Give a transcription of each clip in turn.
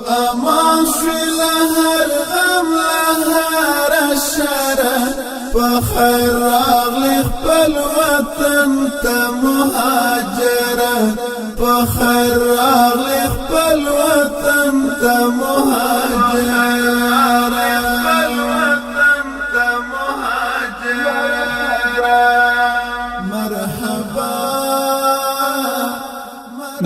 امان شي لهر غم لهر الشره بخير راغلي خپل وطن ته مهاجره بخير راغلي خپل وطن ته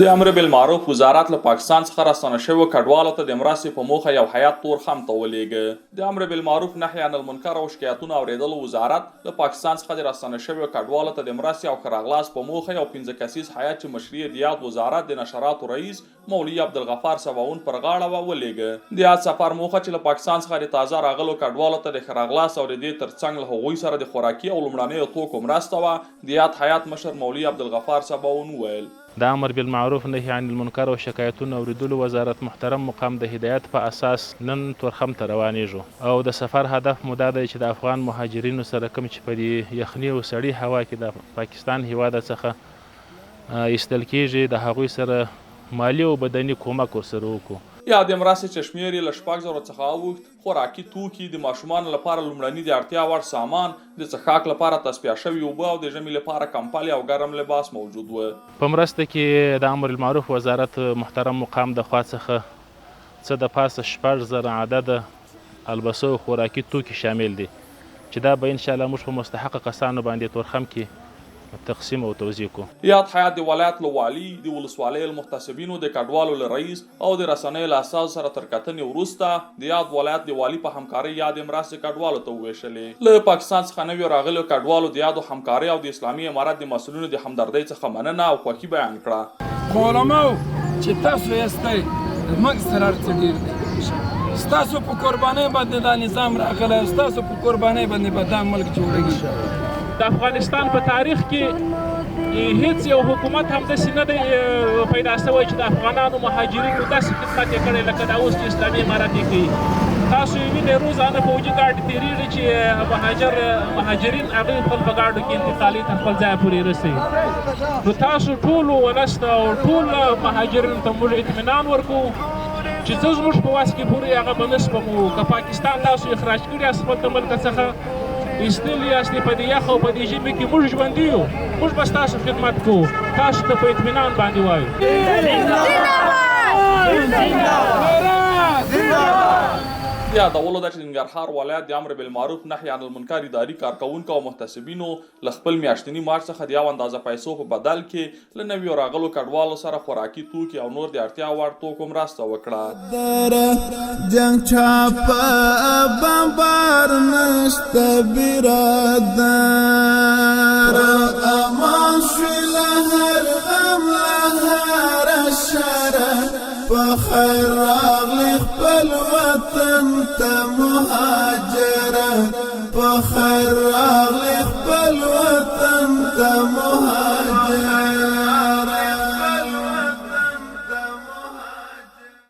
د امر بالمعروف وزارت له پاکستان څخه راستنه شویو کډوالو ته د مرستې په موخه یو هیات تور خم ته ولېږه. د امر بالمعروف نهي عن المنکر او شکایتونو اورېدلو وزارت له پاکستان څخه د راستنه شویو کډوالو ته د مرستې او ښه راغلاست په موخه یو 15 کسیز هیات چې مشري د یاد وزارت د نشراتو رئیس مولوي عبدالغفار سباون پر غاړه ولېږه. د یاد سفر موخه چې له پاکستان څخه د تازه راغلو کډوالو ته د ښه راغلاست او د دې ترڅنګ له هغوی سره د خوراکي او لومړنیو توکو مرسته وه. د یاد هیات مشر مولوي عبدالغفار سباون وویل د امر بالمعروف نهي عن المنکر او شکایتونو اوریدلو وزارت محترم مقام د هدایت په اساس نن تورخم ته روانېږو او د سفر هدف مو دا دی چې د افغان مهاجرینو سره کوم چې په دې یخني او سړي هوا کې د پاکستان هیواد څخه ایستل کېږي د هغوی سره مالی او بدني کومک ورسره وکړو. یا د مرستې چې شمېر یې له 6,000 څخه اوښت، خوراکي توکي، د ماشومانو لپاره لومړني د اړتیا وړ سامان، د څښاک لپاره تصفیه شوي اوبه او د ژمي لپاره کمپلې او ګرم لباس موجود و. په مرسته کې د امر المعروف وزارت محترم مقام د خوا څخه څه د پاسه 6,000 عدد البسو او خوراکي توکي شامل دي چې دا به انشاءالله موږ په مستحق کسانو باندې تورخم کې تقسیم او توزیع کو. یاد هیات د ولایت له والي، د ولسوالۍ المحتسبینو، د کډوالو له رئیس او د رسنیو له استازو سره تر کتنې وروسته د یاد ولایت د والي په همکارۍ یادې مرستې کډوالو ته وویشلې. له پاکستان څخه نویو راغلیو کډوالو د یادو همکارۍ او د اسلامي امارت د مسؤلینو د همدردۍ څخه مننه او خوښي بیان کړه. خو علماو چې تاسو یاستئ زموږ سره هر څه ډېر دی، ستاسو په قربانۍ باندې دا نظام راغلی، ستاسو په قربانۍ باندې به دا ملک جوړېږي. د افغانستان په تاریخ کې هیڅ یو حکومت همداسې نه دی پیدا شوی چې د افغانانو مهاجرینو داسې خدمت یې کړی لکه دا اوس چې اسلامي امارت یې کوي. تاسو یې وینئ روزانه فوجي ګاډي تېرېږي چې مهاجرین هغوی خپل په ګاډو کې انتقالي تر خپل ځایه پورې رسوي. نو تاسو ټولو ولس ته او ټول مهاجرینو ته موږ اطمینان ورکوو چې څه زموږ په وس کې پورې هغه به نه سپمو. که پاکستان تاسو اخراج کړي یاست خپل د ملک څخه، ایستلي یاست په دې یخ او په دې ژمي کې، موږ ژوندي یو، موږ به ستاسو خدمت کوو، تاسو ته په اطمینان باندې وایو. یادولو ده چې د ننګرهار ولایت د امر بالمعروف نهي عن المنکر اداري کارکوونکو او محتسبینو له خپل میاشتني معاش څخه د یو اندازه پیسو په بدل کې له نویو راغلو کډوالو سره خوراکي توکي او نور د اړتیا وړ توکو مرسته وکړه. جنگ چاپه بمبار نشته برادر امان شي لهر غم لهر الشره بخير راغلي خپل وطن ته مهاجره بخير راغلي